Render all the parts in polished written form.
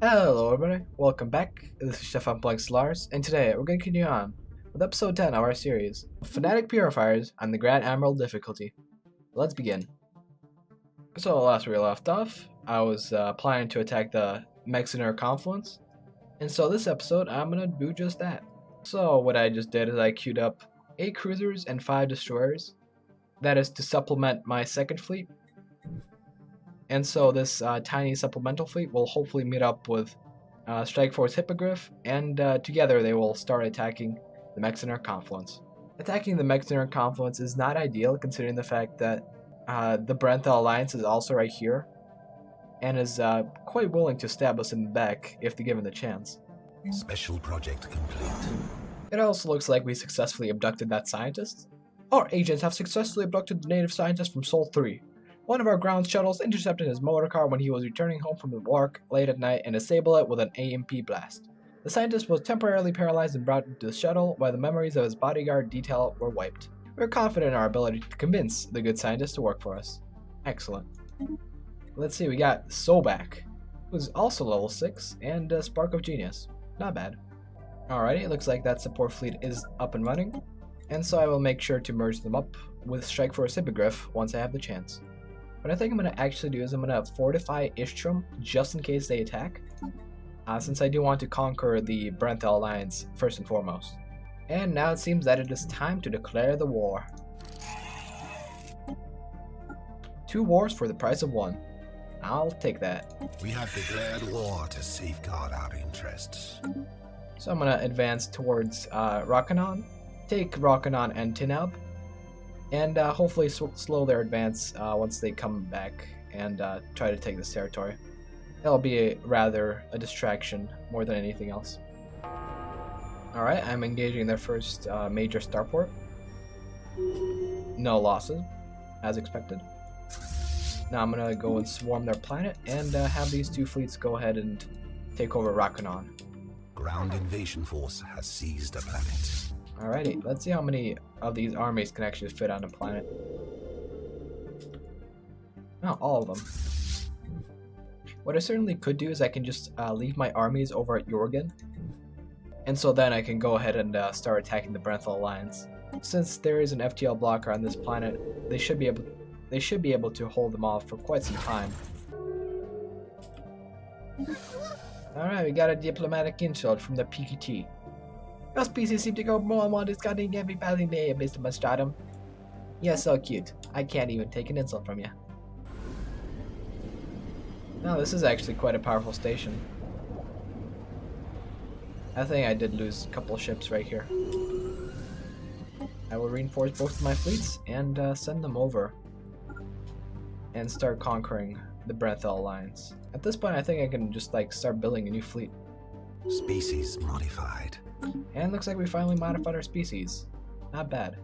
Hello everybody, welcome back. This is Stefan playing Stellaris, and today we're going to continue on with episode 10 of our series, Fanatic Purifiers on the Grand Admiral difficulty. Let's begin. So last we left off, I was planning to attack the Mexinar Confluence, and so this episode I'm going to do just that. So what I just did is I queued up 8 cruisers and 5 destroyers. That is to supplement my second fleet. And so this tiny supplemental fleet will hopefully meet up with Strike Force Hippogriff, and together they will start attacking the Mexinar Confluence. Attacking the Mexinar Confluence is not ideal considering the fact that the Brentha Alliance is also right here, and is quite willing to stab us in the back if they're given the chance. Special project complete. It also looks like we successfully abducted that scientist. Our agents have successfully abducted the native scientist from Sol 3. One of our ground shuttles intercepted his motor car when he was returning home from the work late at night and disabled it with an AMP blast. The scientist was temporarily paralyzed and brought into the shuttle while the memories of his bodyguard detail were wiped. We are confident in our ability to convince the good scientist to work for us. Excellent. Let's see, we got Sobak, who's also level 6, and Spark of Genius. Not bad. Alrighty, it looks like that support fleet is up and running, and so I will make sure to merge them up with Strike Force Hippogriff once I have the chance. What I think I'm going to actually do is I'm going to fortify Ishtrum just in case they attack, since I do want to conquer the Brentha Alliance first and foremost. And now it seems that it is time to declare the war. 2 wars for the price of 1. I'll take that. We have declared war to safeguard our interests. So I'm going to advance towards Rakanon, take Rakanon and Tinab, and hopefully slow their advance once they come back and try to take this territory. That'll be rather a distraction more than anything else. Alright, I'm engaging their first major starport. No losses, as expected. Now I'm going to go and swarm their planet and have these 2 fleets go ahead and take over Rakanon. Ground invasion force has seized a planet. Alrighty, let's see how many of these armies can actually fit on a planet. Not all of them. What I certainly could do is I can just leave my armies over at Jorgen, and so then I can go ahead and start attacking the Brentha Alliance. Since there is an FTL blocker on this planet, they should be able to hold them off for quite some time. Alright, we got a diplomatic insult from the PKT. Your species seem to go more and more discarding every passing day, Mr. Mastratum. You're so cute. I can't even take an insult from you. Now, this is actually quite a powerful station. I think I did lose a couple ships right here. I will reinforce both of my fleets and send them over and start conquering the Brentha Alliance. At this point, I think I can just start building a new fleet. Species modified. And looks like we finally modified our species. Not bad.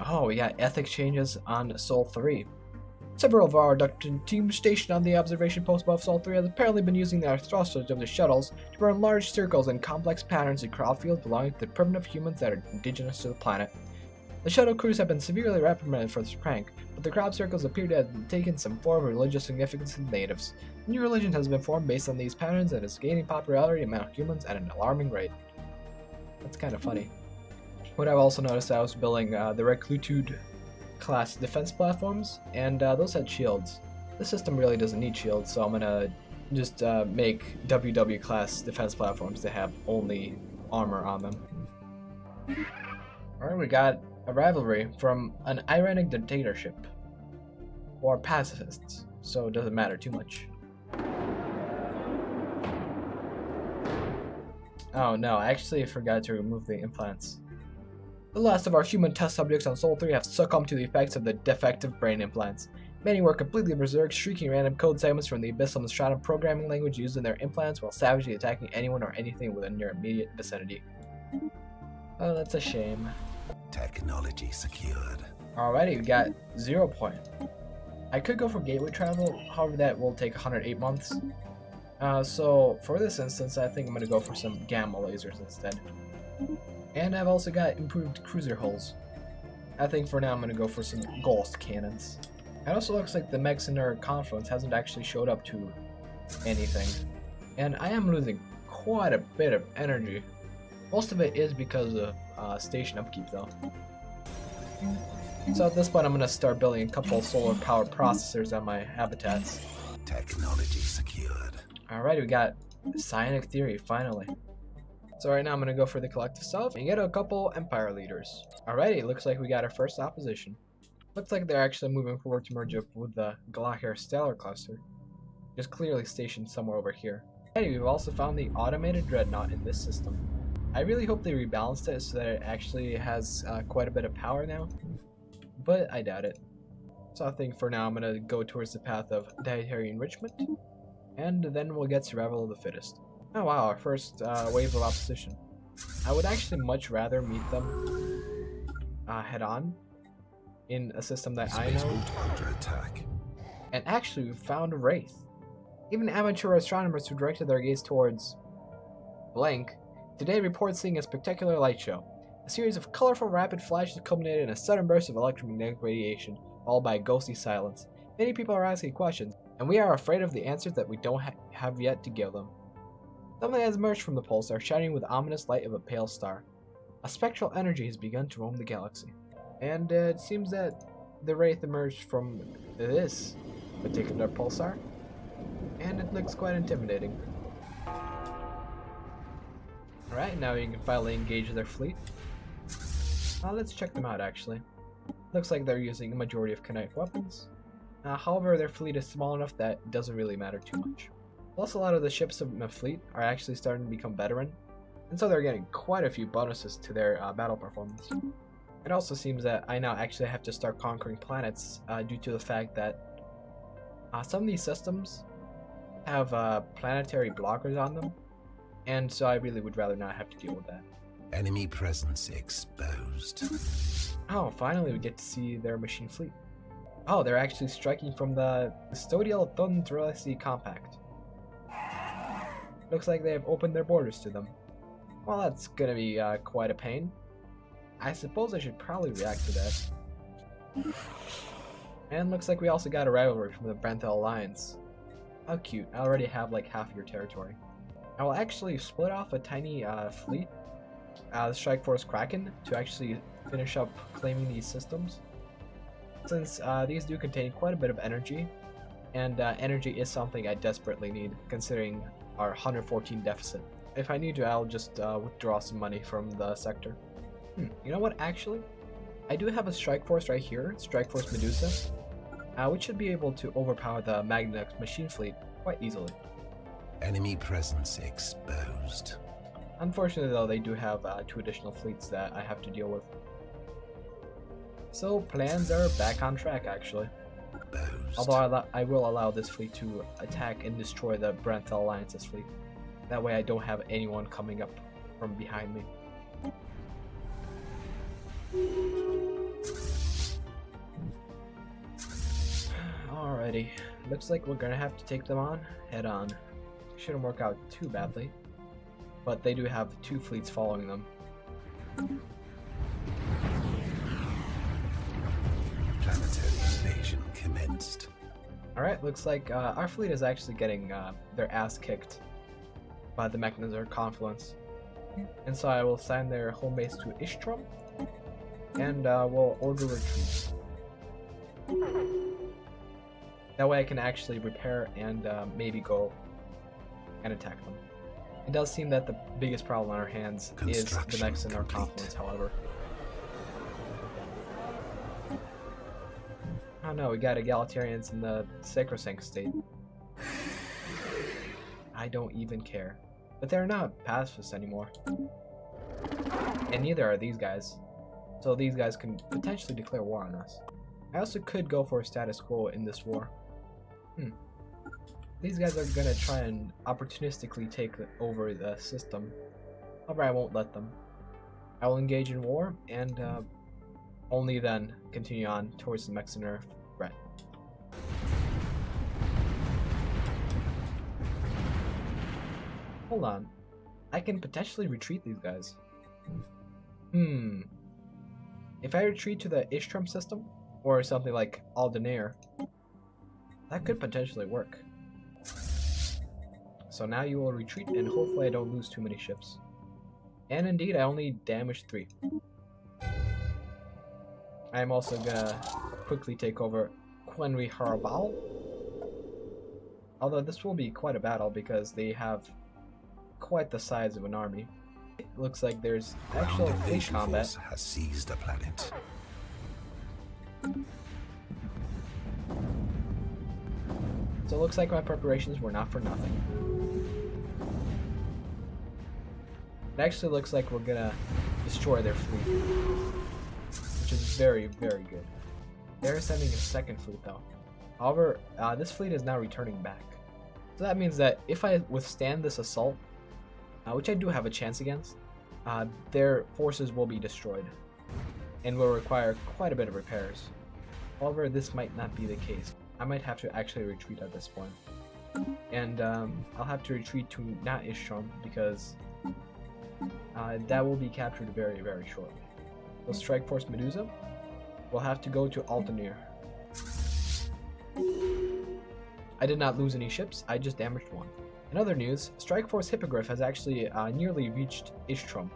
Oh, we got ethics changes on Sol 3. Several of our abduction teams stationed on the observation post above Sol 3 have apparently been using the thrusters of the shuttles to burn large circles and complex patterns in crop fields belonging to the primitive humans that are indigenous to the planet. The shuttle crews have been severely reprimanded for this prank, but the crop circles appear to have taken some form of religious significance to the natives. A new religion has been formed based on these patterns and is gaining popularity among humans at an alarming rate. That's kind of funny. What I've also noticed, I was building the Reclutude class defense platforms, and those had shields. This system really doesn't need shields, so I'm gonna just make WW class defense platforms that have only armor on them. Alright, we got a rivalry from an Iranic dictatorship, or pacifists, so it doesn't matter too much. Oh no, I actually forgot to remove the implants. The last of our human test subjects on Sol 3 have succumbed to the effects of the defective brain implants. Many were completely berserk, shrieking random code segments from the Abyssal Stratum programming language used in their implants while savagely attacking anyone or anything within your immediate vicinity. Oh, that's a shame. Technology secured. Alrighty, we got 0 point. I could go for gateway travel, however that will take 108 months. So for this instance, I think I'm going to go for some gamma lasers instead. And I've also got improved cruiser hulls. I think for now I'm going to go for some ghost cannons. It also looks like the Mexinar Confluence hasn't actually showed up to anything. And I am losing quite a bit of energy. Most of it is because of station upkeep though. So at this point I'm going to start building a couple solar powered processors on my habitats. Technology secured. Alright, we got Psionic Theory finally. So right now I'm going to go for the collective self and get a couple empire leaders. Alrighty, looks like we got our first opposition. Looks like they're actually moving forward to merge up with the Glavius stellar cluster. Just clearly stationed somewhere over here. Alrighty, we've also found the automated dreadnought in this system. I really hope they rebalanced it so that it actually has quite a bit of power now, but I doubt it. So I think for now I'm going to go towards the path of dietary enrichment, and then we'll get survival of the fittest. Oh wow, our first wave of opposition. I would actually much rather meet them head on in a system that I know. Under attack. And actually we found a wraith. Even amateur astronomers who directed their gaze towards blank today report seeing a spectacular light show. A series of colorful rapid flashes culminated in a sudden burst of electromagnetic radiation, followed by a ghostly silence. Many people are asking questions, and we are afraid of the answers that we don't have yet to give them. Something has emerged from the pulsar, shining with the ominous light of a pale star. A spectral energy has begun to roam the galaxy. And it seems that the wraith emerged from this particular pulsar, and it looks quite intimidating. Alright, now you can finally engage their fleet. Let's check them out actually. Looks like they're using a majority of kinetic weapons. However, their fleet is small enough that it doesn't really matter too much. Plus, a lot of the ships of my fleet are actually starting to become veteran, and so they're getting quite a few bonuses to their battle performance. It also seems that I now actually have to start conquering planets due to the fact that some of these systems have planetary blockers on them, and so I really would rather not have to deal with that. Enemy presence exposed. Oh, finally we get to see their machine fleet. Oh, they're actually striking from the Custodial Thunderlessy Compact. Looks like they have opened their borders to them. Well, that's gonna be quite a pain. I suppose I should probably react to that. And looks like we also got a rivalry from the Brenthal Alliance. How cute, I already have like half of your territory. I will actually split off a tiny fleet, the Strike Force Kraken, to actually finish up claiming these systems. Since these do contain quite a bit of energy, and energy is something I desperately need, considering our 114 deficit. If I need to, I'll just withdraw some money from the sector. You know what, actually? I do have a Strike Force right here, Strike Force Medusa, which should be able to overpower the Magnex machine fleet quite easily. Enemy presence exposed. Unfortunately though, they do have 2 additional fleets that I have to deal with. So plans are back on track actually. Exposed. Although I will allow this fleet to attack and destroy the Brenthal Alliance's fleet. That way I don't have anyone coming up from behind me. Alrighty, looks like we're gonna have to take them on head on. Shouldn't work out too badly, but they do have 2 fleets following them. Planetary invasion commenced. Alright, looks like our fleet is actually getting their ass kicked by the Mechanizar Confluence. And so I will assign their home base to Ishtrum, and we'll order retreat. That way I can actually repair and maybe go and attack them. It does seem that the biggest problem on our hands is the Mechanizar Confluence, however. Oh no, we got egalitarians in the Sacrosanct state. I don't even care. But they're not pacifists anymore. And neither are these guys. So these guys can potentially declare war on us. I also could go for a status quo in this war. These guys are gonna try and opportunistically take over the system. However, I won't let them. I will engage in war and only then continue on towards the Mechanizar threat. Hold on. I can potentially retreat these guys. If I retreat to the Ishtrum system, or something like Aldenair, that could potentially work. So now you will retreat, and hopefully I don't lose too many ships. And indeed, I only damaged 3. I'm also gonna quickly take over Quenri Harabal. Although this will be quite a battle because they have quite the size of an army. It looks like there's actual fleet combat. Force has seized a planet. So it looks like my preparations were not for nothing. It actually looks like we're gonna destroy their fleet, which is very, very good. They're sending a second fleet though. However, this fleet is now returning back. So that means that if I withstand this assault, which I do have a chance against, their forces will be destroyed and will require quite a bit of repairs. However, this might not be the case. I might have to actually retreat at this point. And I'll have to retreat to not Ishtram because that will be captured very, very shortly. So Strike Force Medusa will have to go to Altanir. I did not lose any ships, I just damaged 1. In other news, Strike Force Hippogriff has actually nearly reached Ishtram.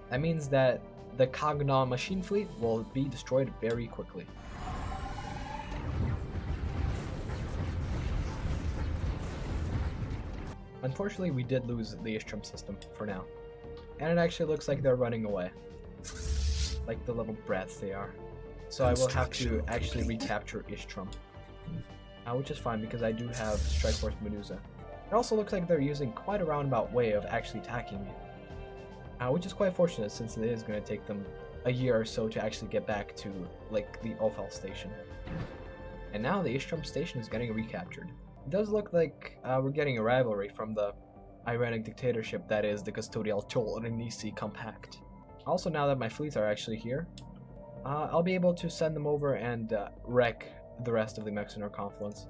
That means that the Cognaw machine fleet will be destroyed very quickly. Unfortunately, we did lose the Ishtram system for now. And it actually looks like they're running away. Like the little brats they are. So I will have to actually recapture Ishtram. Which is fine because I do have Strike Force Medusa. It also looks like they're using quite a roundabout way of actually attacking me. Which is quite fortunate since it is going to take them a year or so to actually get back to like the Ophel station. And now the Ishtram station is getting recaptured. It does look like we're getting a rivalry from the Iranic dictatorship that is the Custodial Tolrenisi Compact. Also, now that my fleets are actually here, I'll be able to send them over and wreck the rest of the Mexinar Confluence.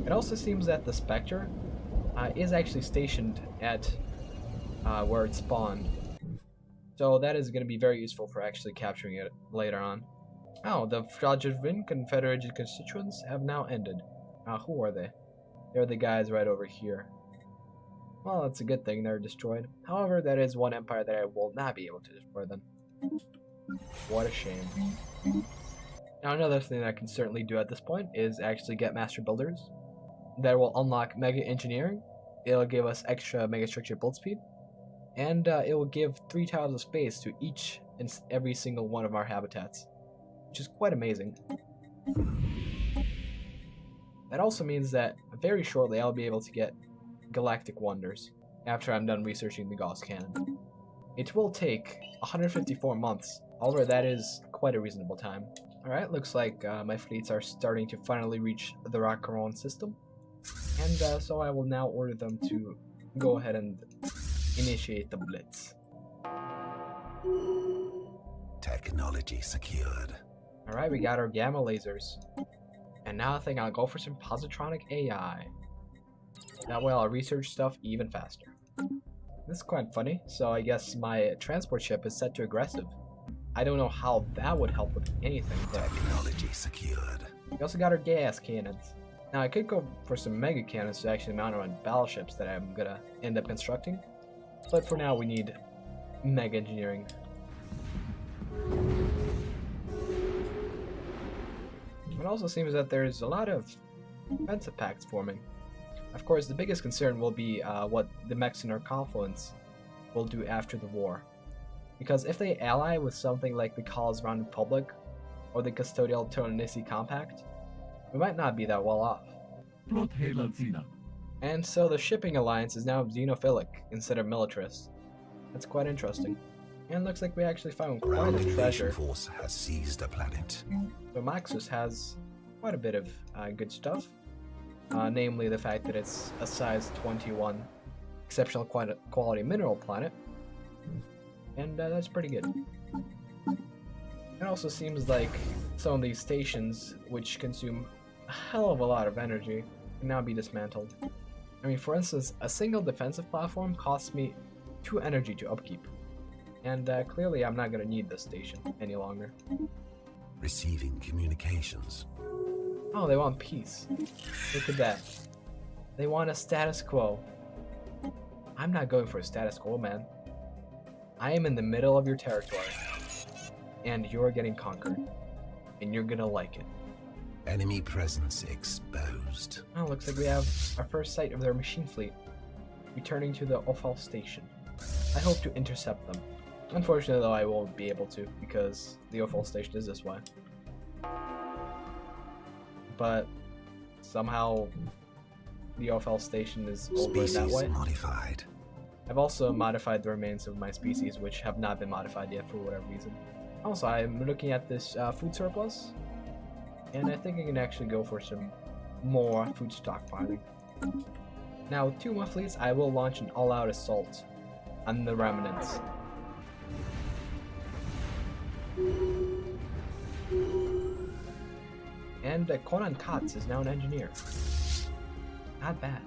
It also seems that the Spectre is actually stationed at where it spawned. So that is going to be very useful for actually capturing it later on. Oh, the Frajavin Confederated Constituents have now ended. Who are they? They're the guys right over here. Well, that's a good thing they're destroyed. However, that is one empire that I will not be able to destroy them. What a shame. Now another thing I can certainly do at this point is actually get Master Builders. That will unlock Mega Engineering. It'll give us extra Mega Structure Build Speed. And it will give 3 tiles of space to each and every single one of our habitats. Which is quite amazing. That also means that very shortly I'll be able to get Galactic Wonders after I'm done researching the Gauss Cannon. It will take 154 months, however that is quite a reasonable time. Alright, looks like my fleets are starting to finally reach the Rakaron system, and so I will now order them to go ahead and initiate the Blitz. Technology secured. Alright, we got our gamma lasers. And now I think I'll go for some positronic AI. That way I'll research stuff even faster. This is quite funny, so I guess my transport ship is set to aggressive. I don't know how that would help with anything, but... Technology secured. We also got our gas cannons. Now I could go for some mega cannons to actually mount on battleships that I'm gonna end up constructing. But for now we need mega engineering. It also seems that there's a lot of defensive pacts forming. Of course, the biggest concern will be what the Mexinar Confluence will do after the war. Because if they ally with something like the Kalisran Republic or the Custodial Tolrenisi Compact, we might not be that well off. And so the shipping alliance is now xenophilic instead of militarist. That's quite interesting. And looks like we actually found quite a treasure. Force has seized a planet. So Maxus has quite a bit of good stuff. Namely the fact that it's a size 21 exceptional quality mineral planet. And that's pretty good. It also seems like some of these stations, which consume a hell of a lot of energy, can now be dismantled. I mean, for instance, a single defensive platform costs me 2 energy to upkeep. And clearly I'm not going to need this station any longer. Receiving communications. Oh, they want peace. Look at that. They want a status quo. I'm not going for a status quo, man. I am in the middle of your territory. And you're getting conquered. And you're gonna like it. Enemy presence exposed. Oh, looks like we have our first sight of their machine fleet. Returning to the Ophel station. I hope to intercept them. Unfortunately, though, I won't be able to, because the Ophel station is this way. But somehow the Ophel station is over that way. Modified. I've also modified the remains of my species, which have not been modified yet for whatever reason. Also, I'm looking at this food surplus, and I think I can actually go for some more food stockpiling. Now, with 2 more fleets, I will launch an all-out assault on the remnants. And Conan Katz is now an engineer. Not bad.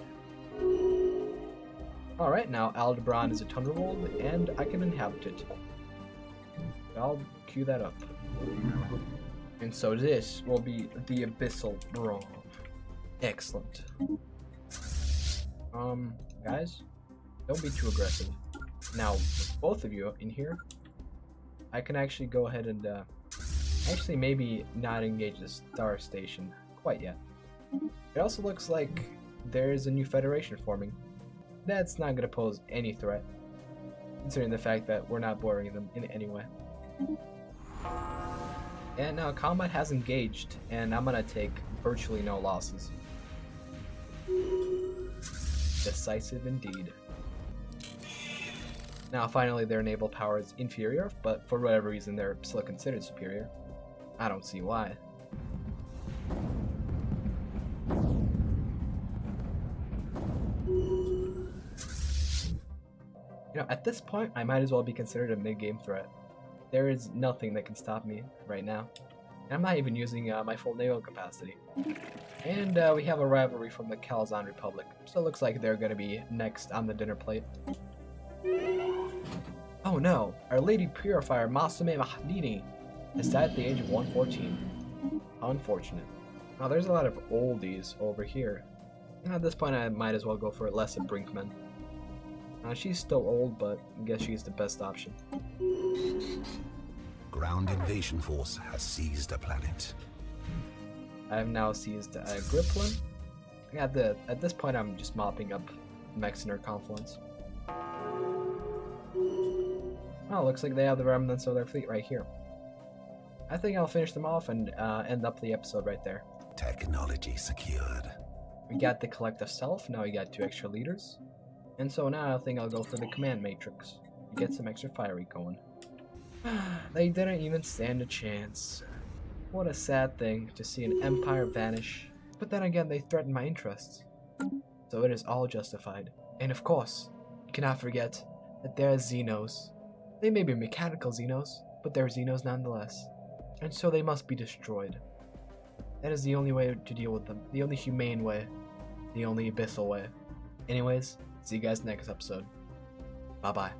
Alright, now Aldebaran is a Thunderbolt, and I can inhabit it. I'll queue that up. And so this will be the Abyssal Brawl. Excellent. Guys, don't be too aggressive. Now, with both of you in here, I can actually go ahead and, actually maybe not engage the Star Station quite yet. It also looks like there's a new Federation forming. That's not going to pose any threat, considering the fact that we're not boring them in any way. And now combat has engaged, and I'm going to take virtually no losses. Decisive indeed. Now finally their naval power is inferior, but for whatever reason they're still considered superior. I don't see why. You know, at this point I might as well be considered a mid-game threat. There is nothing that can stop me right now. And I'm not even using my full naval capacity. And we have a rivalry from the Calzon Republic, so it looks like they're going to be next on the dinner plate. Oh no, Our Lady Purifier Masume Mahdini has died at the age of 114. Unfortunate. Now there's a lot of oldies over here. And at this point I might as well go for Lesser Brinkman. She's still old, but I guess she's the best option. Ground invasion force has seized a planet. I have now seized Griplin. At this point I'm just mopping up mechs in her confluence. Oh, looks like they have the remnants of their fleet right here. I think I'll finish them off and end up the episode right there. Technology secured. We got the collective self, now we got 2 extra leaders. And so now I think I'll go for the command matrix. Get some extra fiery going. They didn't even stand a chance. What a sad thing to see an empire vanish. But then again, they threaten my interests. So it is all justified. And of course, you cannot forget that there are Xenos. They may be mechanical Xenos, but they're Xenos nonetheless. And so they must be destroyed. That is the only way to deal with them. The only humane way. The only abyssal way. Anyways, see you guys next episode. Bye bye.